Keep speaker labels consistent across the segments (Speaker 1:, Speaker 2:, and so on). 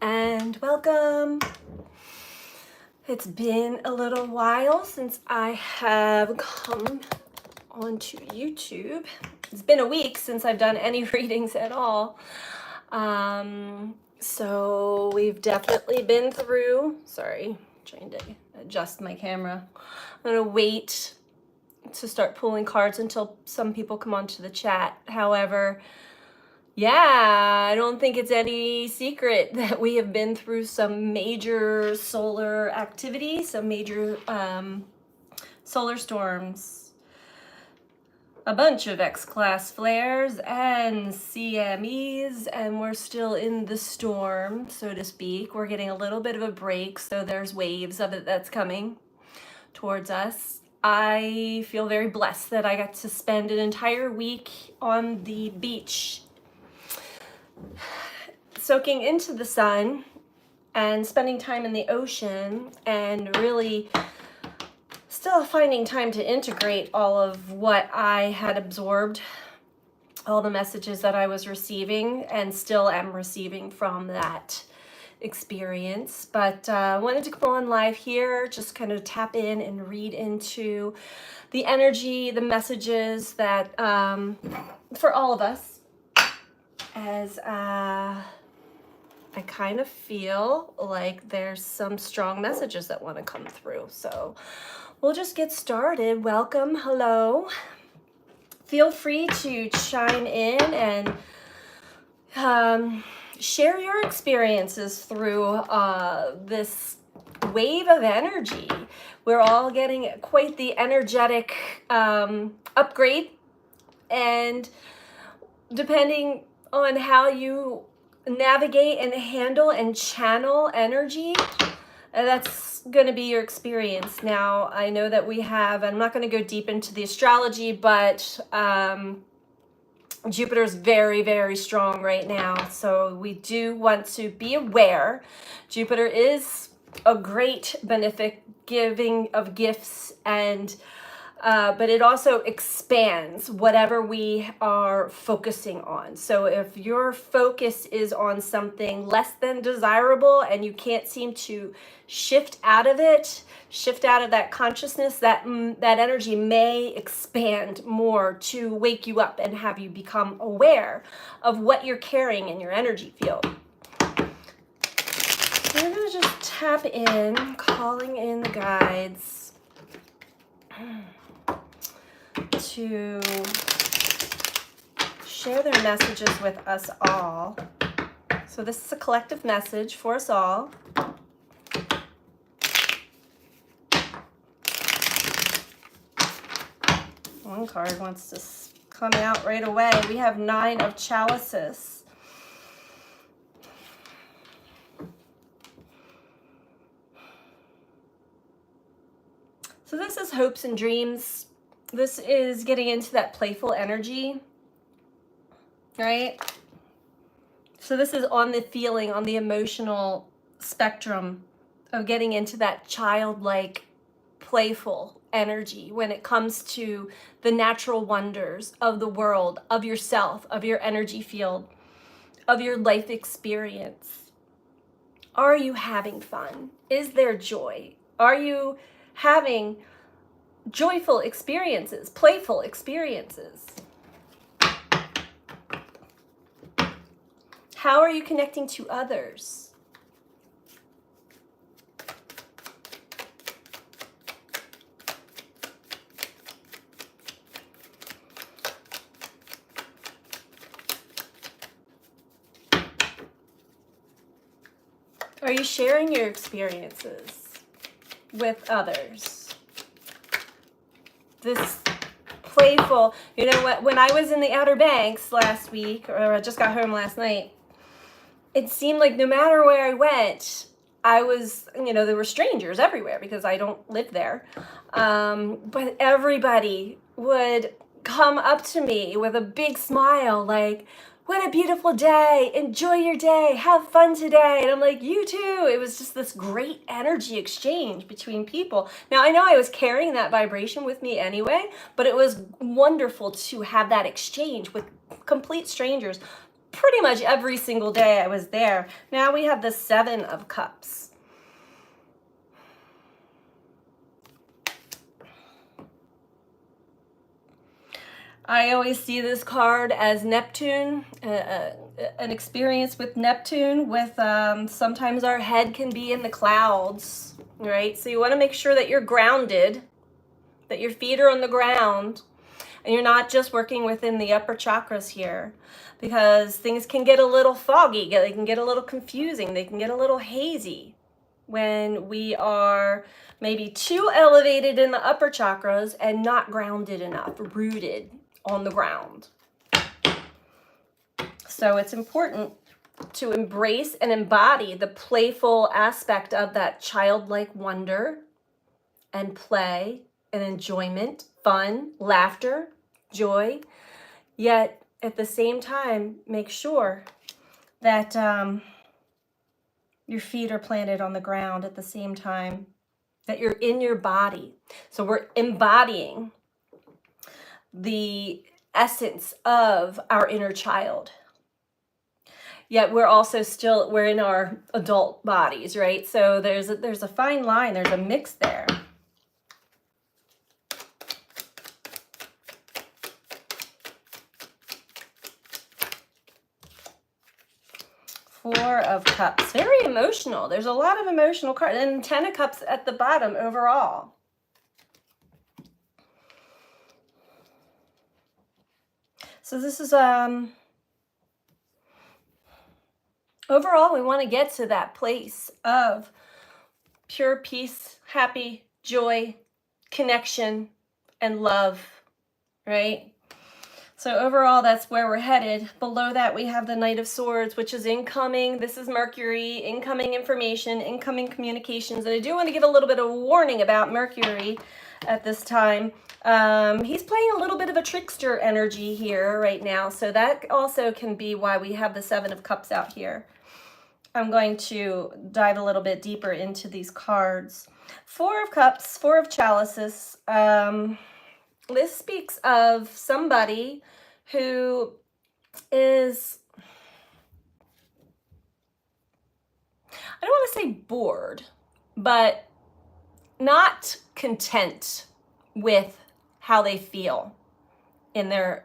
Speaker 1: and welcome. It's been a little while since I have come onto YouTube. It's been a week since I've done any readings at all. So we've definitely been through, sorry, trying to adjust my camera. I'm gonna wait to start pulling cards until some people come onto the chat. However, yeah, I don't think it's any secret that we have been through some major solar activity, some major solar storms, a bunch of X-class flares and CMEs, and we're still in the storm, so to speak. We're getting a little bit of a break, so there's waves of it that's coming towards us. I feel very blessed that I got to spend an entire week on the beach soaking into the sun and spending time in the ocean and really still finding time to integrate all of what I had absorbed, all the messages that I was receiving and still am receiving from that experience. But I wanted to come on live here, just kind of tap in and read into the energy, the messages that for all of us, as I kind of feel like there's some strong messages that want to come through. So we'll just get started. Welcome, hello. Feel free to chime in and share your experiences through this wave of energy. We're all getting quite the energetic upgrade, and depending on how you navigate and handle and channel energy, that's going to be your experience. Now, I know that we have, I'm not going to go deep into the astrology, but Jupiter is very, very strong right now. So we do want to be aware. Jupiter is a great benefic giving of gifts, and but it also expands whatever we are focusing on. So if your focus is on something less than desirable and you can't seem to shift out of it, shift out of that consciousness, that energy may expand more to wake you up and have you become aware of what you're carrying in your energy field. So we're going to just tap in, calling in the guides to share their messages with us all. So this is a collective message for us all. One card wants to come out right away. We have 9 of Chalices. So this is hopes and dreams. This is getting into that playful energy, right? So this is on the feeling, on the emotional spectrum of getting into that childlike, playful energy when it comes to the natural wonders of the world, of yourself, of your energy field, of your life experience. Are you having fun? Is there joy? Are you having joyful experiences, playful experiences? How are you connecting to others? Are you sharing your experiences with others? This playful, you know what, when I was in the Outer Banks last week, or I just got home last night, it seemed like no matter where I went, I was, there were strangers everywhere because I don't live there. But everybody would come up to me with a big smile, like, what a beautiful day, enjoy your day, have fun today. And I'm like, you too. It was just this great energy exchange between people. Now, I know I was carrying that vibration with me anyway, but it was wonderful to have that exchange with complete strangers, pretty much every single day I was there. Now we have the Seven of Cups. I always see this card as Neptune, an experience with Neptune, with sometimes our head can be in the clouds, right? So you want to make sure that you're grounded, that your feet are on the ground, and you're not just working within the upper chakras here, because things can get a little foggy, they can get a little confusing, they can get a little hazy when we are maybe too elevated in the upper chakras and not grounded enough, rooted on the ground. So it's important to embrace and embody the playful aspect of that childlike wonder and play and enjoyment, fun, laughter, joy, yet at the same time, make sure that your feet are planted on the ground at the same time, that you're in your body. So we're embodying the essence of our inner child. Yet we're also still, we're in our adult bodies, right? So there's a fine line, there's a mix there. Four of Cups, very emotional. There's a lot of emotional cards, and 10 of Cups at the bottom overall. So this is, overall, we want to get to that place of pure peace, happy, joy, connection, and love, right? So overall, that's where we're headed. Below that, we have the Knight of Swords, which is incoming. This is Mercury, incoming information, incoming communications. And I do want to give a little bit of a warning about Mercury at this time. He's playing a little bit of a trickster energy here right now. So that also can be why we have the Seven of Cups out here. I'm going to dive a little bit deeper into these cards. Four of Cups, Four of Chalices. This speaks of somebody who is, I don't want to say bored, but not content with how they feel in their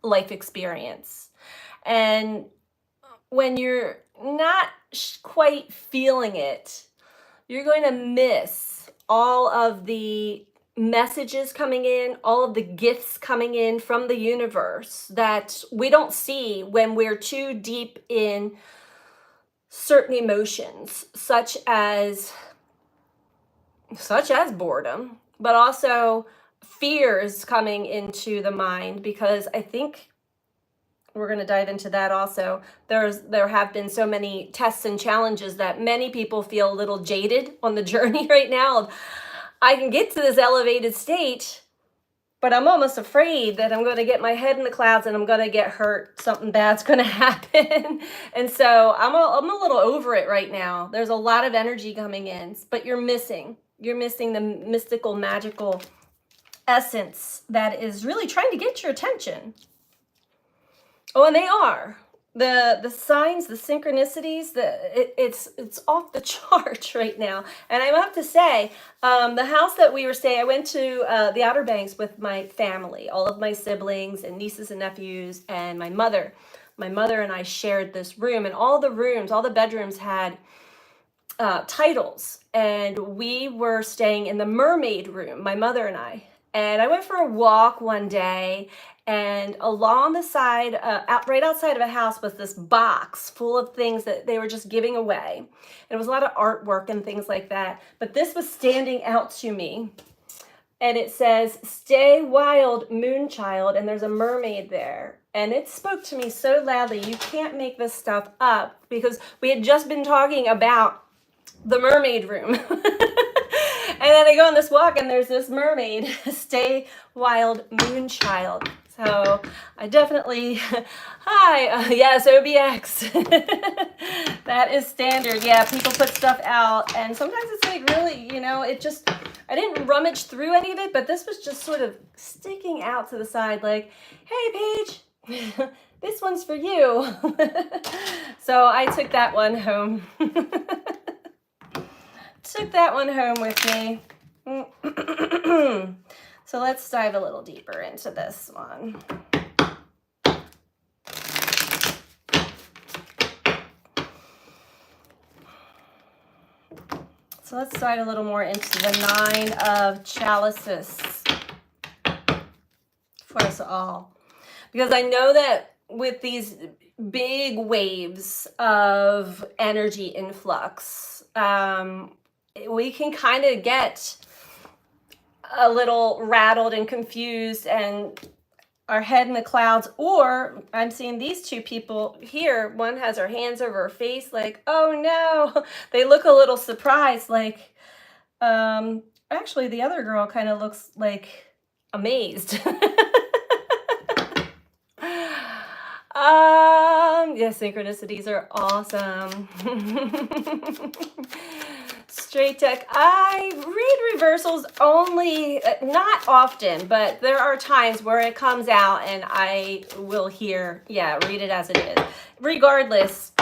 Speaker 1: life experience. And when you're not quite feeling it, you're going to miss all of the messages coming in, all of the gifts coming in from the universe that we don't see when we're too deep in certain emotions, such as boredom, but also fears coming into the mind, because I think we're going to dive into that also. There have been so many tests and challenges that many people feel a little jaded on the journey right now. I can get to this elevated state, but I'm almost afraid that I'm going to get my head in the clouds and I'm going to get hurt. Something bad's going to happen. And so I'm a little over it right now. There's a lot of energy coming in, but you're missing the mystical, magical essence that is really trying to get your attention. Oh, and they are. The signs, the synchronicities, it's off the charts right now. And I have to say, the house that we were staying, I went to the Outer Banks with my family, all of my siblings and nieces and nephews, and my mother. My mother and I shared this room, and all the bedrooms had titles. And we were staying in the mermaid room, my mother and I. And I went for a walk one day, and along the side, right outside of a house, was this box full of things that they were just giving away. And it was a lot of artwork and things like that. But this was standing out to me. And it says, "Stay wild, Moonchild," and there's a mermaid there. And it spoke to me so loudly. You can't make this stuff up, because we had just been talking about the mermaid room. And then I go on this walk, and there's this mermaid, "Stay wild, Moonchild." So I definitely, hi, yes, OBX. That is standard. Yeah, people put stuff out, and sometimes it's like really, it just, I didn't rummage through any of it, but this was just sort of sticking out to the side like, "Hey, Paige, This one's for you. So I took that one home. Took that one home with me. So let's dive a little deeper into this one. So let's dive a little more into the Nine of Chalices for us all. Because I know that with these big waves of energy influx, we can kind of get a little rattled and confused and our head in the clouds. Or I'm seeing these two people here. One has her hands over her face like, oh no. They look a little surprised, like, actually the other girl kind of looks like amazed. Yeah, synchronicities are awesome. Straight deck. I read reversals only, not often, but there are times where it comes out and I will hear, yeah, read it as it is. Regardless,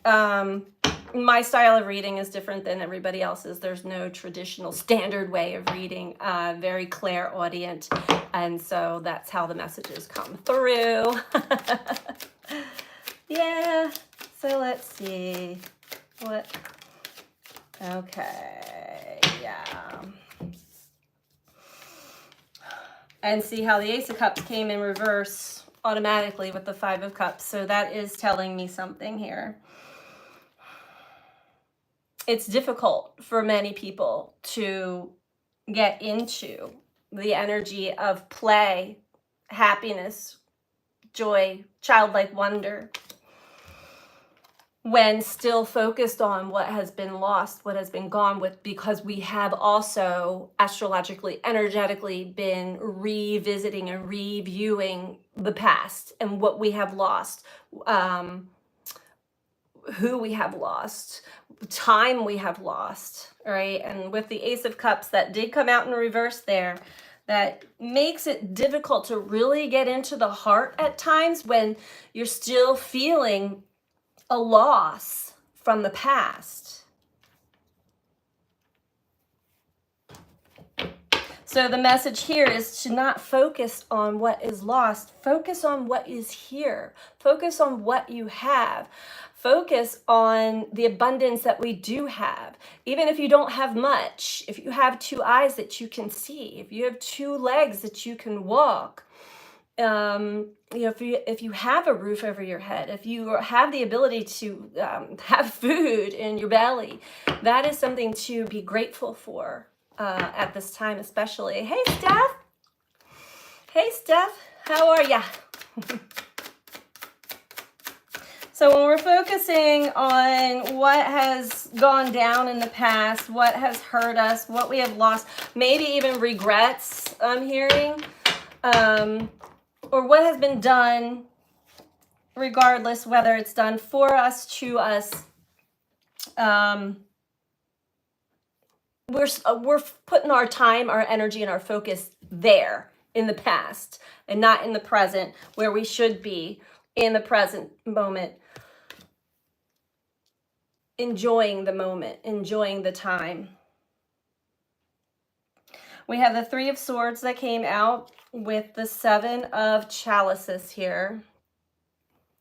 Speaker 1: my style of reading is different than everybody else's. There's no traditional standard way of reading, very clairaudient, and so that's how the messages come through. Yeah, so let's see what, okay, yeah. And see how the Ace of Cups came in reverse automatically with the Five of Cups, so that is telling me something here. It's difficult for many people to get into the energy of play, happiness, joy, childlike wonder, when still focused on what has been lost, what has been gone with, because we have also astrologically, energetically been revisiting and reviewing the past and what we have lost, who we have lost, time we have lost, right? And with the Ace of Cups that did come out in reverse there, that makes it difficult to really get into the heart at times when you're still feeling a loss from the past. So the message here is to not focus on what is lost. Focus on what is here. Focus on what you have. Focus on the abundance that we do have. Even if you don't have much, if you have two eyes that you can see, if you have two legs that you can walk, if you have a roof over your head, if you have the ability to have food in your belly, that is something to be grateful for at this time, especially. Hey, Steph. Hey, Steph. How are ya? So when we're focusing on what has gone down in the past, what has hurt us, what we have lost, maybe even regrets I'm hearing, or what has been done, regardless whether it's done for us, to us, we're putting our time, our energy, and our focus there in the past and not in the present, where we should be in the present moment, enjoying the moment, enjoying the time. We have the Three of Swords that came out with the Seven of Chalices here.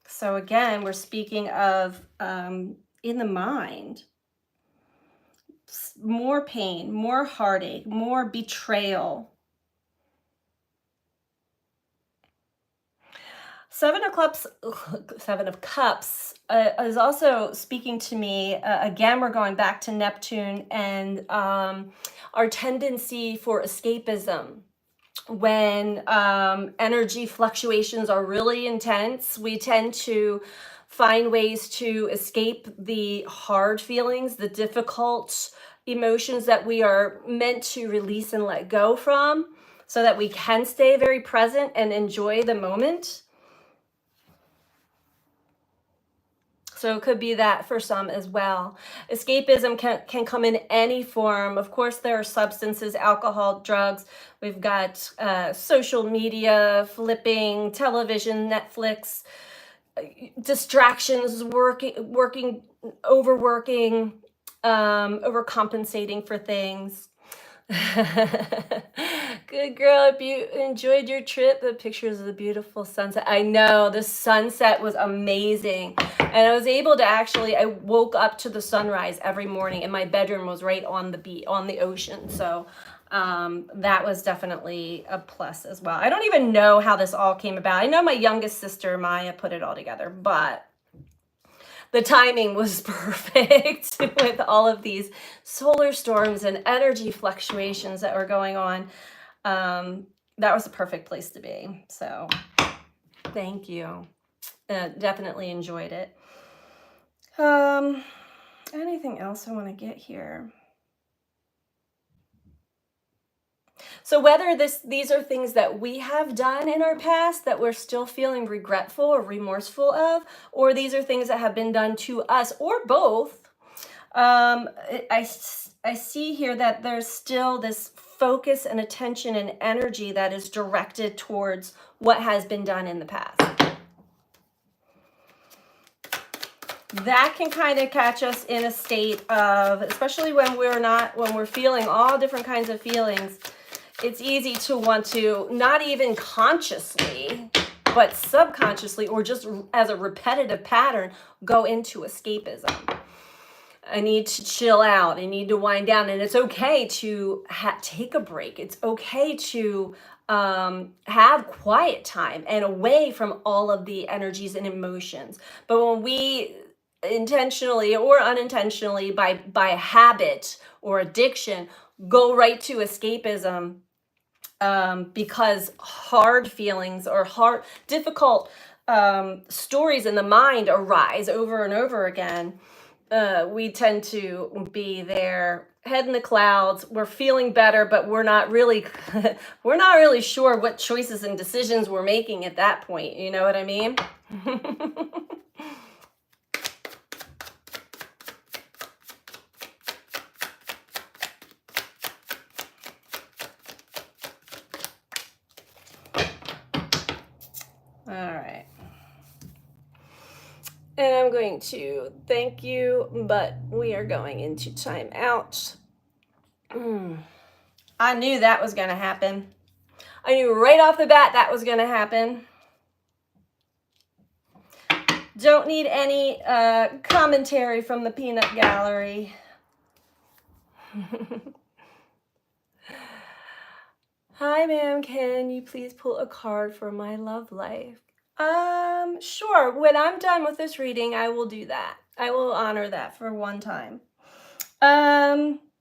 Speaker 1: So again, we're speaking of in the mind, more pain, more heartache, more betrayal. Seven of Cups is also speaking to me. Again, we're going back to Neptune and our tendency for escapism. When energy fluctuations are really intense, we tend to find ways to escape the hard feelings, the difficult emotions that we are meant to release and let go from, so that we can stay very present and enjoy the moment. So it could be that for some as well. Escapism can come in any form. Of course, there are substances, alcohol, drugs. We've got social media, flipping, television, Netflix, distractions, overworking, overcompensating for things. Good girl. If you enjoyed your trip, the pictures of the beautiful sunset. I know the sunset was amazing. And I was able to I woke up to the sunrise every morning, and my bedroom was right on the beach, on the ocean. So that was definitely a plus as well. I don't even know how this all came about. I know my youngest sister, Maya, put it all together, but the timing was perfect with all of these solar storms and energy fluctuations that were going on. That was the perfect place to be. So thank you. Definitely enjoyed it. Anything else I want to get here? So whether these are things that we have done in our past that we're still feeling regretful or remorseful of, or these are things that have been done to us, or both, I see here that there's still this focus and attention and energy that is directed towards what has been done in the past. That can kind of catch us in a state of, especially when we're feeling all different kinds of feelings, it's easy to want to, not even consciously, but subconsciously, or just as a repetitive pattern, go into escapism. I need to chill out. I need to wind down. And it's okay to take a break. It's okay to have quiet time and away from all of the energies and emotions. But when we intentionally or unintentionally, by habit or addiction, go right to escapism, because hard feelings or difficult stories in the mind arise over and over again, we tend to be there, head in the clouds. We're feeling better, but we're not really we're not really sure what choices and decisions we're making at that point. You know what I mean? All right. And I'm going to thank you, but we are going into time out. I knew that was going to happen. I knew right off the bat that was going to happen. Don't need any commentary from the peanut gallery. Hi, ma'am. Can you please pull a card for my love life? Sure. When I'm done with this reading, I will do that. I will honor that for one time.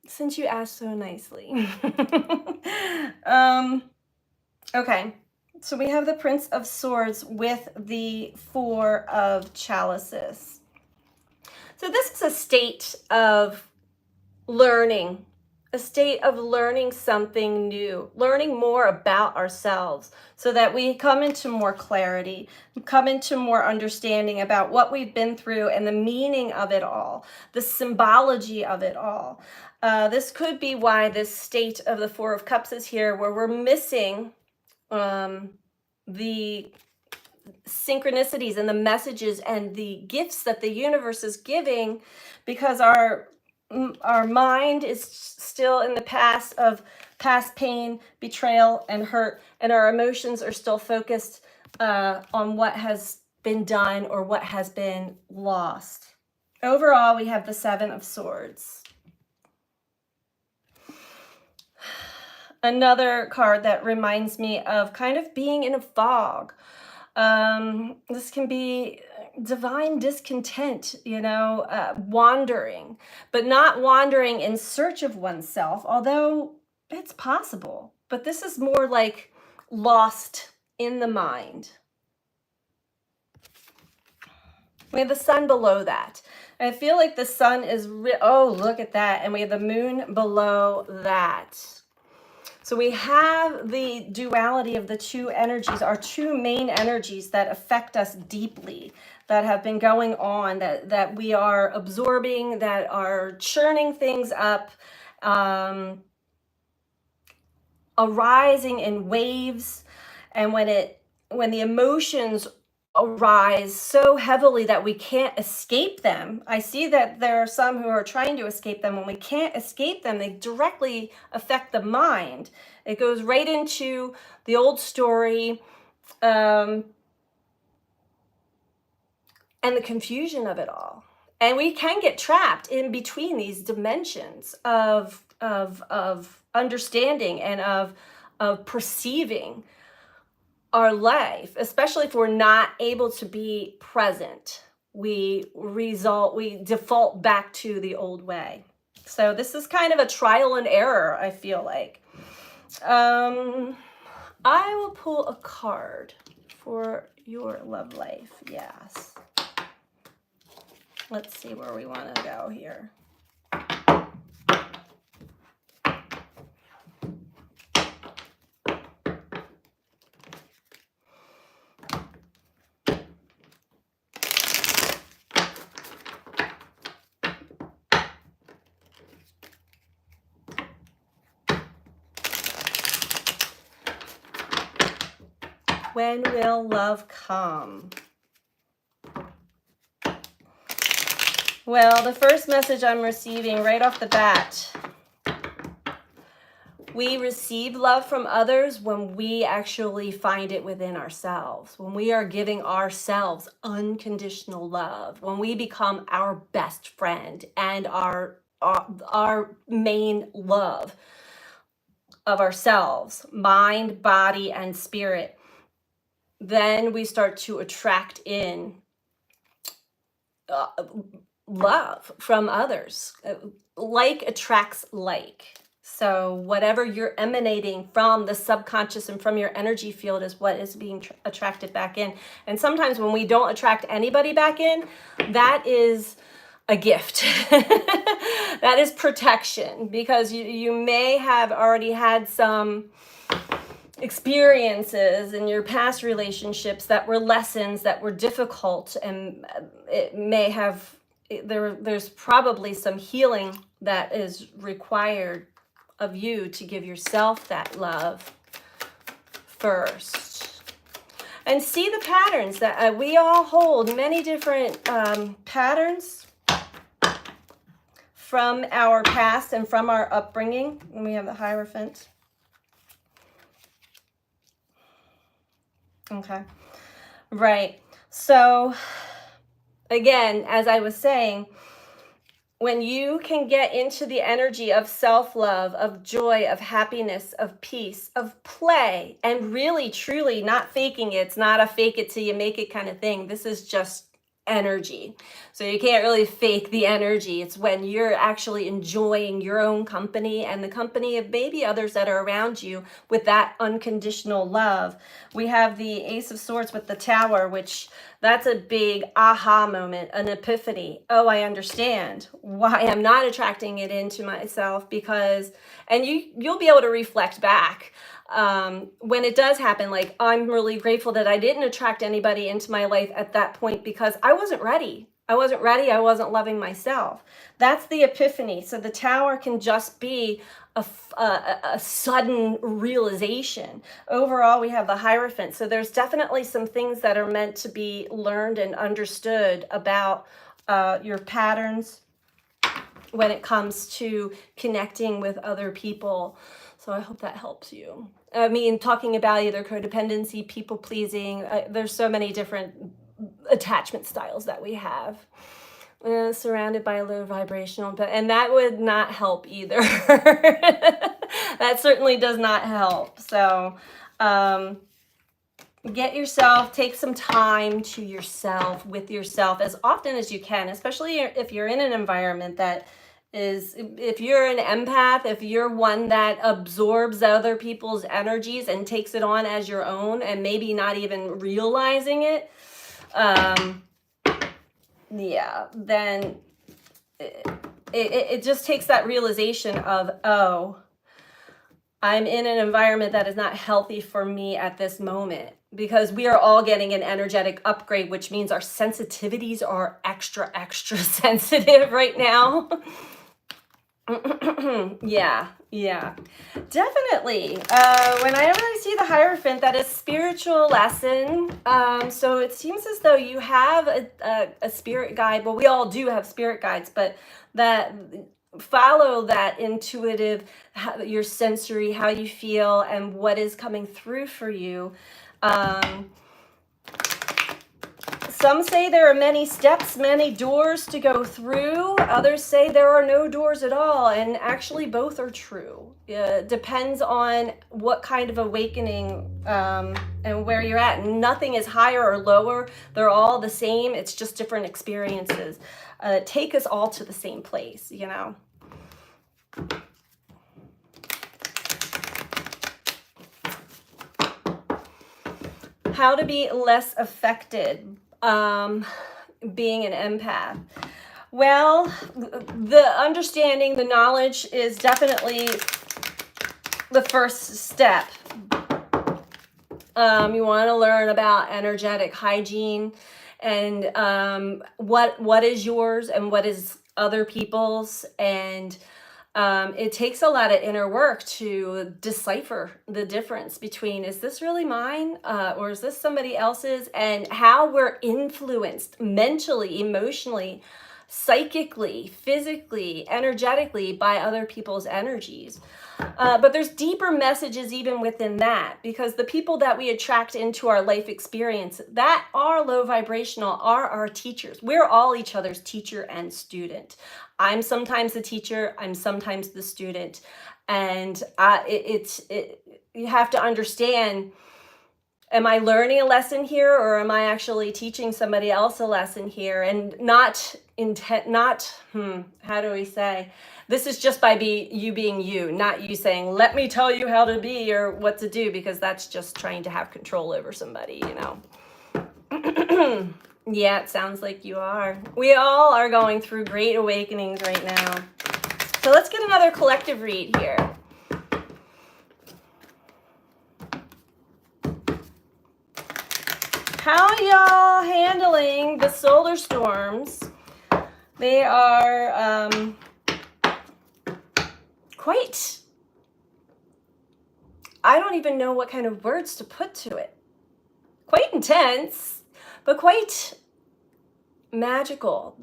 Speaker 1: Since you asked so nicely. Okay. So we have the Prince of Swords with the Four of Chalices. So this is a state of learning, a state of learning something new, learning more about ourselves so that we come into more clarity, come into more understanding about what we've been through and the meaning of it all, the symbology of it all. This could be why this state of the Four of Cups is here, where we're missing the synchronicities and the messages and the gifts that the universe is giving, because our mind is still in the past of past pain, betrayal, and hurt, and our emotions are still focused on what has been done or what has been lost. Overall, we have the Seven of Swords. Another card that reminds me of kind of being in a fog. This can be divine discontent, wandering, but not wandering in search of oneself, although it's possible. But this is more like lost in the mind. We have the sun below that. I feel like the sun is, oh, look at that. And we have the moon below that. So we have the duality of the two energies, our two main energies that affect us deeply, that have been going on, that we are absorbing, that are churning things up, arising in waves. And when the emotions arise so heavily that we can't escape them. I see that there are some who are trying to escape them. When we can't escape them, they directly affect the mind. It goes right into the old story, and the confusion of it all. And we can get trapped in between these dimensions of understanding and of perceiving our life, especially if we're not able to be present. We default back to the old way. So this is kind of a trial and error, I feel like. I will pull a card for your love life. Yes. Let's see where we want to go here. When will love come? Well, the first message I'm receiving right off the bat, we receive love from others when we actually find it within ourselves, when we are giving ourselves unconditional love, when we become our best friend and our main love of ourselves, mind, body, and spirit. Then we start to attract in love from others. Like attracts like. So whatever you're emanating from the subconscious and from your energy field is what is being attracted back in. And sometimes when we don't attract anybody back in, that is a gift. That is protection, because you may have already had some experiences in your past relationships that were lessons that were difficult, and it may have there's probably some healing that is required of you to give yourself that love first. And see the patterns that we all hold, many different patterns from our past and from our upbringing. And we have the Hierophant. Okay, right. So again, as I was saying, when you can get into the energy of self-love, of joy, of happiness, of peace, of play, and really, truly not faking it, it's not a fake it till you make it kind of thing. This is just energy. So you can't really fake the energy. It's when you're actually enjoying your own company and the company of maybe others that are around you with that unconditional love. We have the Ace of Swords with the Tower, which that's a big aha moment, an epiphany. Oh, I understand why I'm not attracting it into myself, because, and you'll be able to reflect back when it does happen. Like, I'm really grateful that I didn't attract anybody into my life at that point, because I wasn't ready. I wasn't loving myself. That's the epiphany. So the Tower can just be a sudden realization. Overall, we have the Hierophant. So there's definitely some things that are meant to be learned and understood about your patterns when it comes to connecting with other people. So I hope that helps you. I mean, talking about either codependency, people pleasing, there's so many different attachment styles that we have. Surrounded by low vibrational, and that would not help either. That certainly does not help. So take some time to yourself, with yourself, as often as you can, especially if you're in an environment that is, if you're an empath, if you're one that absorbs other people's energies and takes it on as your own and maybe not even realizing it, yeah, then it just takes that realization of, oh, I'm in an environment that is not healthy for me at this moment, because we are all getting an energetic upgrade, which means our sensitivities are extra sensitive right now. Yeah, yeah, definitely. Whenever I see the Hierophant, that is spiritual lesson. So it seems as though you have a spirit guide. Well, we all do have spirit guides, but that follow that intuitive, your sensory, how you feel, and what is coming through for you. Um, Some say there are many steps, many doors to go through. Others say there are no doors at all. And actually, both are true. It depends on what kind of awakening and where you're at. Nothing is higher or lower. They're all the same. It's just different experiences. Take us all to the same place, you know. How to be less affected. Being an empath. Well, the understanding, the knowledge is definitely the first step. You want to learn about energetic hygiene and what is yours and what is other people's, and it takes a lot of inner work to decipher the difference between, is this really mine or is this somebody else's, and how we're influenced mentally, emotionally, psychically, physically, energetically by other people's energies. But there's deeper messages even within that, because the people that we attract into our life experience that are low vibrational are our teachers. We're all each other's teacher and student. I'm sometimes the teacher, I'm sometimes the student. And you have to understand, am I learning a lesson here, or am I actually teaching somebody else a lesson here? And not intent, how do we say? This is just by you being you, not you saying, let me tell you how to be or what to do, because that's just trying to have control over somebody, you know. Yeah, it sounds like you are. We all are going through great awakenings right now. So let's get another collective read here. How y'all handling the solar storms? They are quite, I don't even know what kind of words to put to it. Quite intense, but quite magical.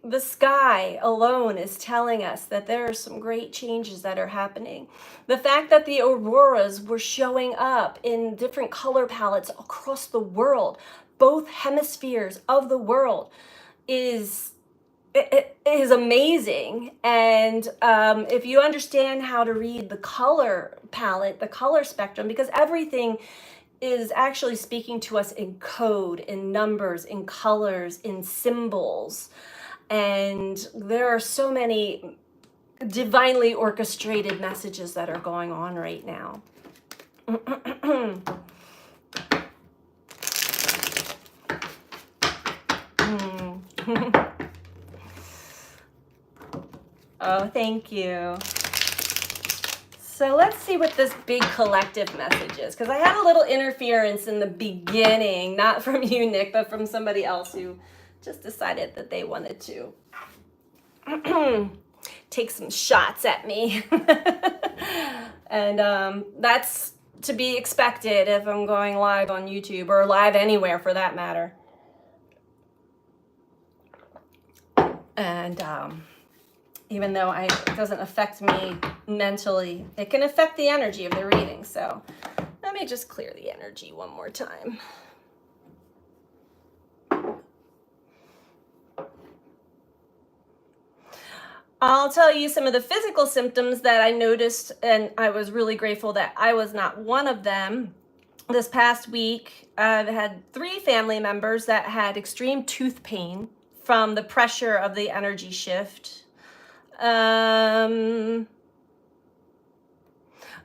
Speaker 1: The sky alone is telling us that there are some great changes that are happening. The fact that the auroras were showing up in different color palettes across the world, both hemispheres of the world, is amazing. And if you understand how to read the color palette, the color spectrum, because everything is actually speaking to us in code, in numbers, in colors, in symbols. And there are so many divinely orchestrated messages that are going on right now. Oh, thank you. So let's see what this big collective message is, because I had a little interference in the beginning, not from you, Nick, but from somebody else who just decided that they wanted to take some shots at me. And that's to be expected if I'm going live on YouTube, or live anywhere for that matter. And even though it doesn't affect me mentally, it can affect the energy of the reading. So let me just clear the energy one more time. I'll tell you some of the physical symptoms that I noticed, and I was really grateful that I was not one of them. This past week, I've had 3 family members that had extreme tooth pain from the pressure of the energy shift.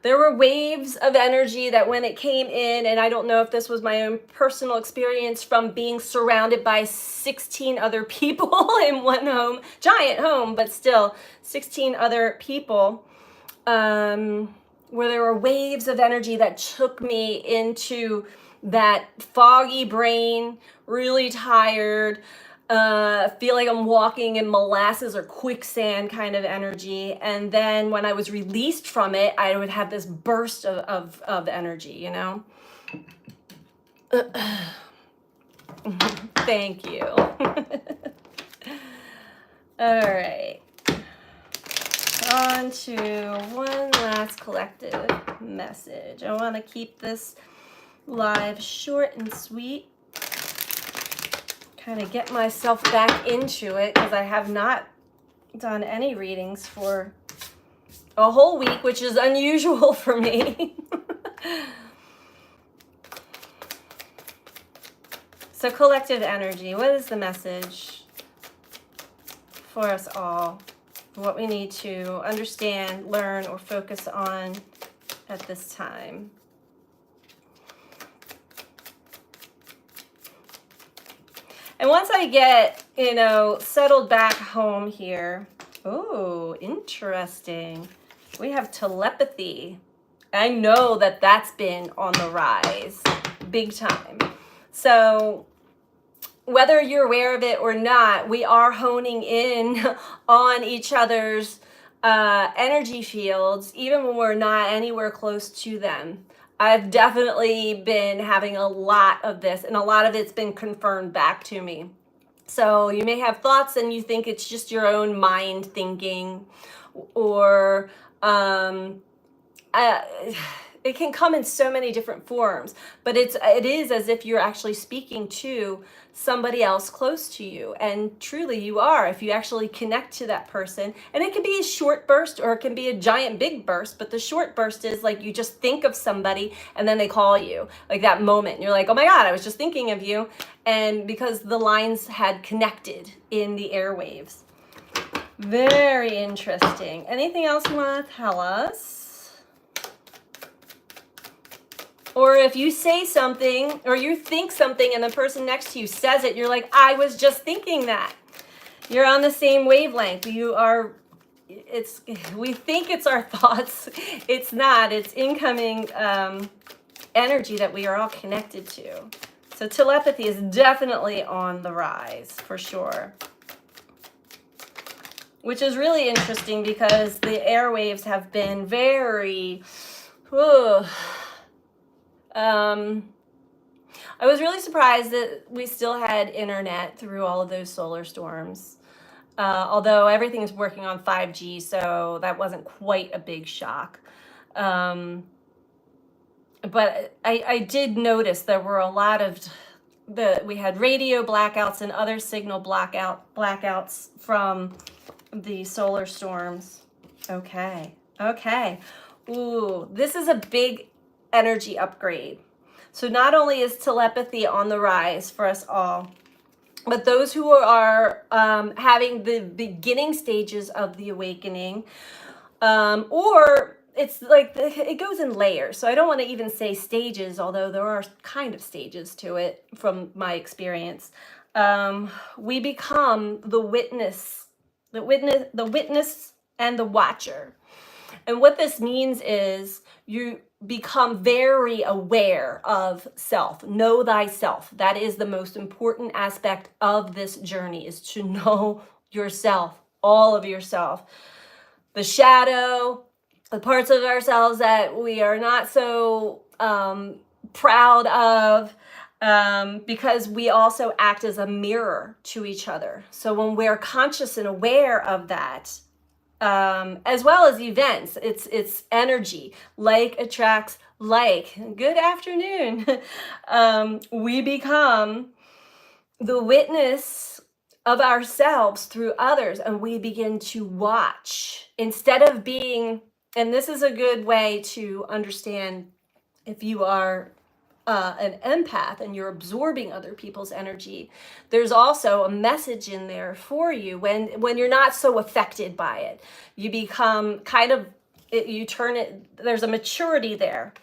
Speaker 1: There were waves of energy that when it came in, and I don't know if this was my own personal experience from being surrounded by 16 other people in one home, giant home, but still 16 other people, where there were waves of energy that took me into that foggy brain, really tired, feel like I'm walking in molasses or quicksand kind of energy. And then when I was released from it, I would have this burst of energy, you know? Thank you. All right. On to one last collective message. I want to keep this live short and sweet. Kind of get myself back into it because I have not done any readings for a whole week, which is unusual for me. So collective energy, what is the message for us all? What we need to understand, learn, or focus on at this time? And once I get, settled back home here, oh, interesting. We have telepathy. I know that that's been on the rise, big time. So whether you're aware of it or not, we are honing in on each other's energy fields, even when we're not anywhere close to them. I've definitely been having a lot of this, and a lot of it's been confirmed back to me. So you may have thoughts and you think it's just your own mind thinking, or it can come in so many different forms, but it is as if you're actually speaking to somebody else close to you, and truly you are if you actually connect to that person. And it can be a short burst or it can be a giant big burst, but the short burst is like you just think of somebody and then they call you, like that moment, and you're like, oh my God, I was just thinking of you, and because the lines had connected in the airwaves. Very interesting. Anything else you want to tell us? Or if you say something or you think something and the person next to you says it, you're like, I was just thinking that. You're on the same wavelength. We think it's our thoughts. It's not. It's incoming energy that we are all connected to. So telepathy is definitely on the rise, for sure. Which is really interesting because the airwaves have been very... I was really surprised that we still had internet through all of those solar storms. Although everything is working on 5G, so that wasn't quite a big shock. But I did notice there were a lot of we had radio blackouts and other signal blackouts from the solar storms. Okay. Ooh, this is a big energy upgrade. So not only is telepathy on the rise for us all, but those who are having the beginning stages of the awakening, or it's like it goes in layers. So I don't want to even say stages, although there are kind of stages to it from my experience. We become the witness and the watcher. And what this means is you become very aware of self. Know thyself. That is the most important aspect of this journey, is to know yourself, all of yourself. The shadow, the parts of ourselves that we are not so proud of, because we also act as a mirror to each other. So when we're conscious and aware of that, as well as events, it's energy. Like attracts like. Good afternoon. We become the witness of ourselves through others, and we begin to watch instead of being. And this is a good way to understand if you are an empath and you're absorbing other people's energy. There's also a message in there for you when you're not so affected by it. You become you turn it, there's a maturity there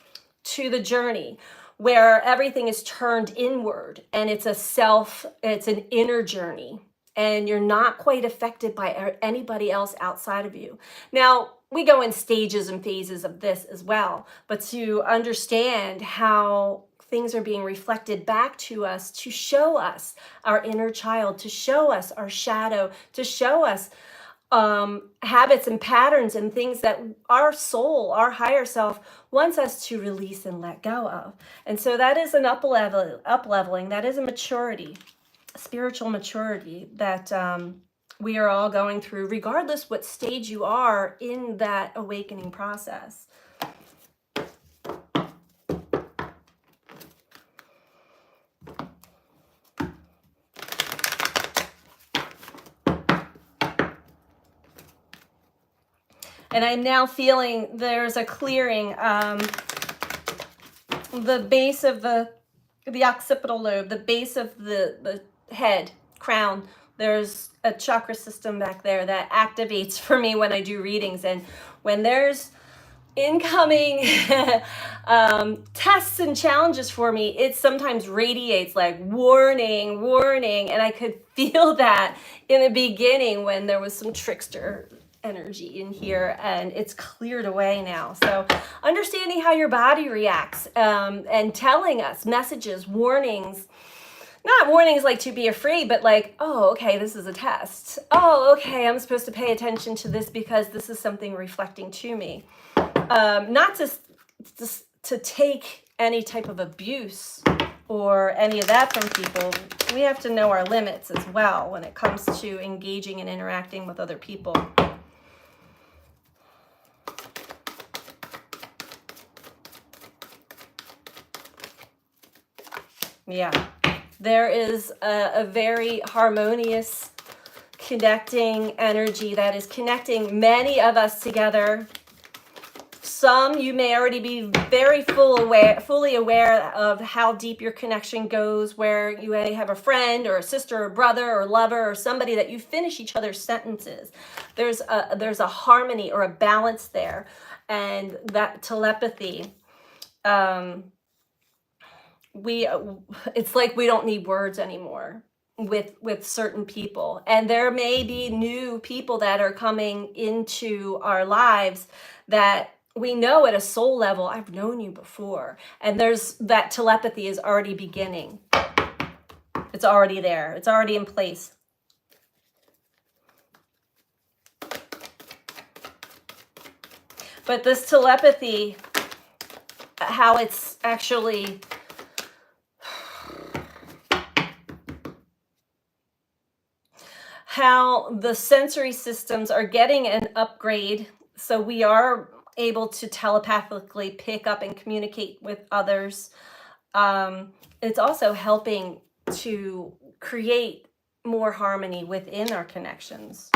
Speaker 1: to the journey where everything is turned inward, and it's an inner journey, and you're not quite affected by anybody else outside of you. Now, we go in stages and phases of this as well, but to understand how things are being reflected back to us to show us our inner child, to show us our shadow, to show us habits and patterns and things that our soul, our higher self, wants us to release and let go of. And so that is an up leveling. That is a maturity, spiritual maturity that we are all going through, regardless what stage you are in that awakening process. And I'm now feeling there's a clearing. The base of the occipital lobe, the base of the head, crown, there's a chakra system back there that activates for me when I do readings. And when there's incoming tests and challenges for me, it sometimes radiates like warning, warning. And I could feel that in the beginning when there was some trickster energy in here, and it's cleared away now. So understanding how your body reacts and telling us messages, warnings, not warnings like to be afraid, but like, oh, okay, this is a test. Oh, okay, I'm supposed to pay attention to this because this is something reflecting to me. Not to take any type of abuse or any of that from people. We have to know our limits as well when it comes to engaging and interacting with other people. Yeah, there is a very harmonious connecting energy that is connecting many of us together. Some you may already be very fully aware of how deep your connection goes, where you may have a friend or a sister or brother or lover or somebody that you finish each other's sentences. There's a harmony or a balance there, and that telepathy. It's like we don't need words anymore with certain people, and there may be new people that are coming into our lives that we know at a soul level, I've known you before, and there's that telepathy is already beginning. It's already there. It's already in place. But this telepathy, how it's actually how the sensory systems are getting an upgrade, so we are able to telepathically pick up and communicate with others. It's also helping to create more harmony within our connections.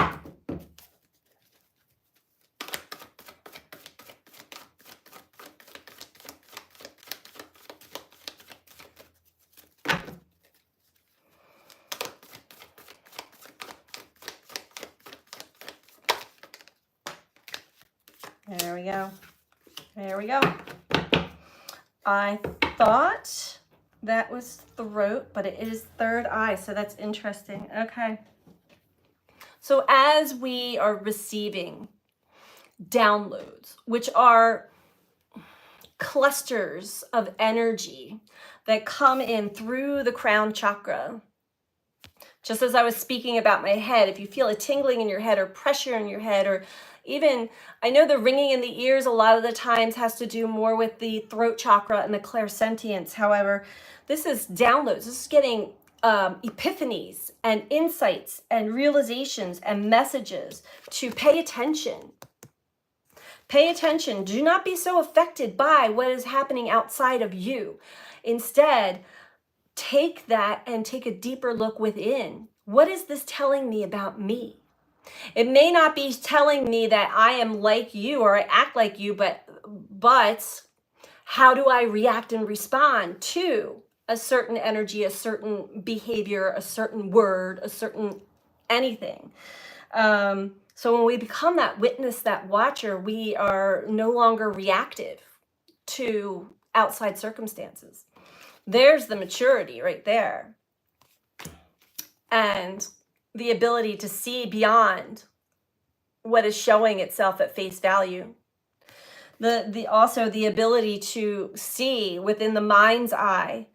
Speaker 1: There we go. There we go. I thought that was throat, but it is third eye, so that's interesting. Okay. So as we are receiving downloads, which are clusters of energy that come in through the crown chakra, just as I was speaking about my head, if you feel a tingling in your head or pressure in your head, or even, I know the ringing in the ears a lot of the times has to do more with the throat chakra and the clairsentience. However, this is downloads. This is getting epiphanies and insights and realizations and messages to pay attention. Pay attention. Do not be so affected by what is happening outside of you. Instead, take that and take a deeper look within. What is this telling me about me? It may not be telling me that I am like you or I act like you, but how do I react and respond to a certain energy, a certain behavior, a certain word, a certain anything? So when we become that witness, that watcher, we are no longer reactive to outside circumstances. There's the maturity right there. And the ability to see beyond what is showing itself at face value. Also the ability to see within the mind's eye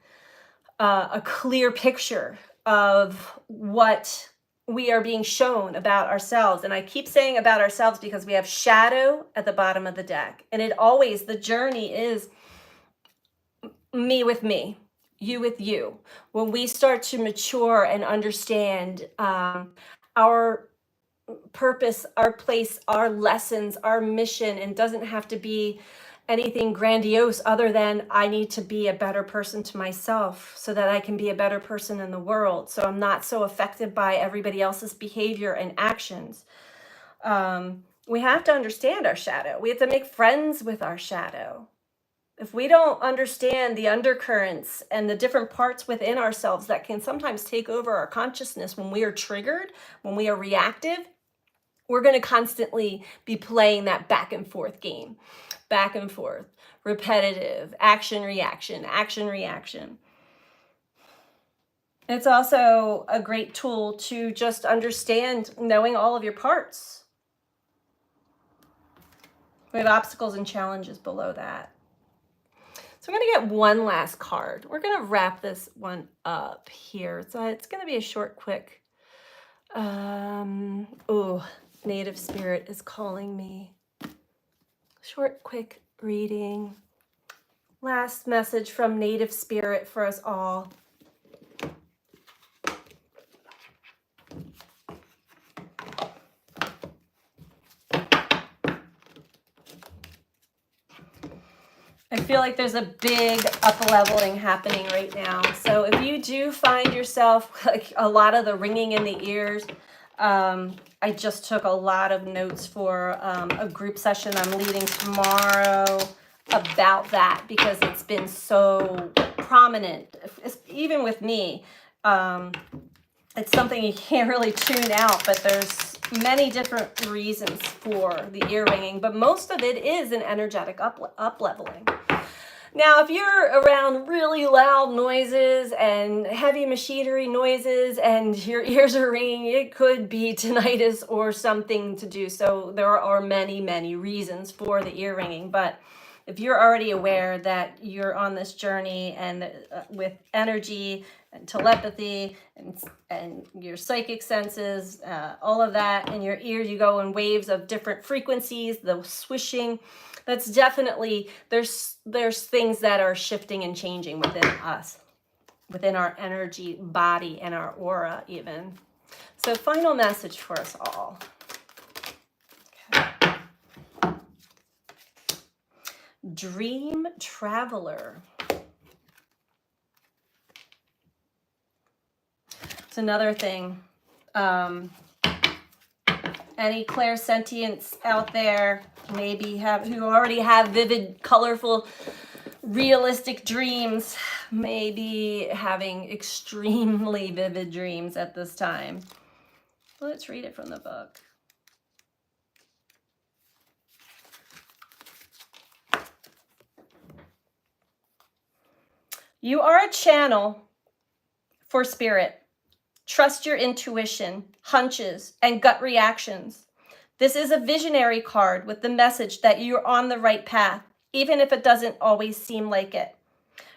Speaker 1: a clear picture of what we are being shown about ourselves. And I keep saying about ourselves because we have shadow at the bottom of the deck. And the journey is me with me, you with you. When we start to mature and understand our purpose, our place, our lessons, our mission, and doesn't have to be anything grandiose other than I need to be a better person to myself so that I can be a better person in the world. So I'm not so affected by everybody else's behavior and actions. We have to understand our shadow. We have to make friends with our shadow. If we don't understand the undercurrents and the different parts within ourselves that can sometimes take over our consciousness when we are triggered, when we are reactive, we're going to constantly be playing that back and forth game, back and forth, repetitive, action, reaction, action, reaction. It's also a great tool to just understand knowing all of your parts. We have obstacles and challenges below that. So I'm going to get one last card. We're going to wrap this one up here. So it's going to be a short, quick. Native Spirit is calling me. Short, quick reading. Last message from Native Spirit for us all. I feel like there's a big up-leveling happening right now. So if you do find yourself like a lot of the ringing in the ears, I just took a lot of notes for a group session I'm leading tomorrow about that because it's been so prominent, even with me. It's something you can't really tune out, but there's many different reasons for the ear ringing, but most of it is an energetic up-leveling. Now, if you're around really loud noises and heavy machinery noises and your ears are ringing, it could be tinnitus or something to do. So there are many, many reasons for the ear ringing. But if you're already aware that you're on this journey and with energy and telepathy and your psychic senses, all of that in your ears, you go in waves of different frequencies, the swishing. That's definitely, there's things that are shifting and changing within us, within our energy, body, and our aura even. So final message for us all. Okay. Dream Traveler. It's another thing. Any clairsentients out there, maybe who already have vivid, colorful, realistic dreams, maybe having extremely vivid dreams at this time. Let's read it from the book. You are a channel for spirit. Trust your intuition, hunches, and gut reactions. This is a visionary card with the message that you're on the right path, even if it doesn't always seem like it.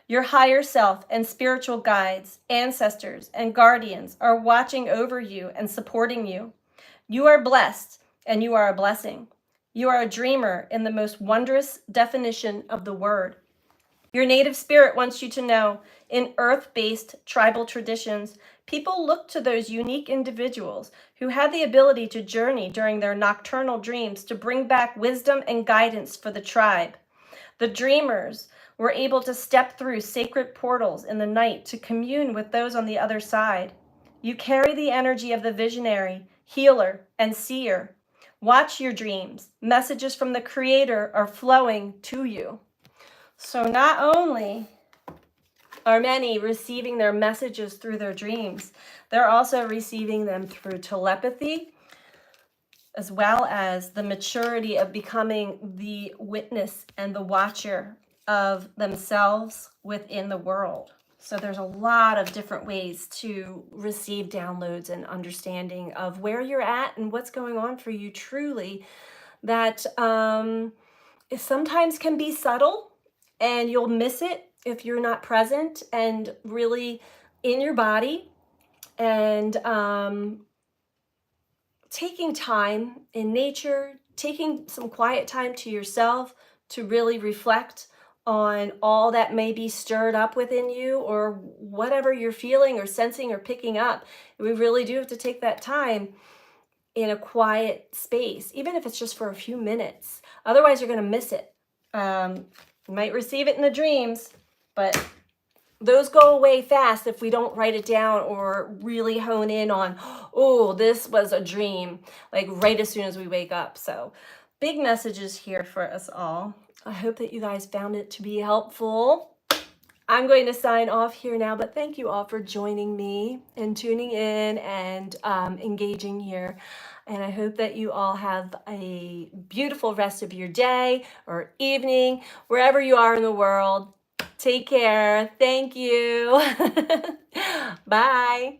Speaker 1: Your higher self and spiritual guides, ancestors, and guardians are watching over you and supporting you. You are blessed, and you are a blessing. You are a dreamer in the most wondrous definition of the word. Your native spirit wants you to know, in earth-based tribal traditions, people look to those unique individuals who had the ability to journey during their nocturnal dreams to bring back wisdom and guidance for the tribe. The dreamers were able to step through sacred portals in the night to commune with those on the other side. You carry the energy of the visionary, healer, and seer. Watch your dreams. Messages from the Creator are flowing to you. So not only are many receiving their messages through their dreams, they're also receiving them through telepathy, as well as the maturity of becoming the witness and the watcher of themselves within the world. So there's a lot of different ways to receive downloads and understanding of where you're at and what's going on for you truly that it sometimes can be subtle and you'll miss it if you're not present and really in your body. And taking time in nature, taking some quiet time to yourself to really reflect on all that may be stirred up within you or whatever you're feeling or sensing or picking up. We really do have to take that time in a quiet space, even if it's just for a few minutes. Otherwise, you're going to miss it. You might receive it in the dreams, but those go away fast if we don't write it down or really hone in on, oh, this was a dream, like right as soon as we wake up. So big messages here for us all. I hope that you guys found it to be helpful. I'm going to sign off here now, but thank you all for joining me and tuning in and engaging here. And I hope that you all have a beautiful rest of your day or evening, wherever you are in the world. Take care. Thank you. Bye.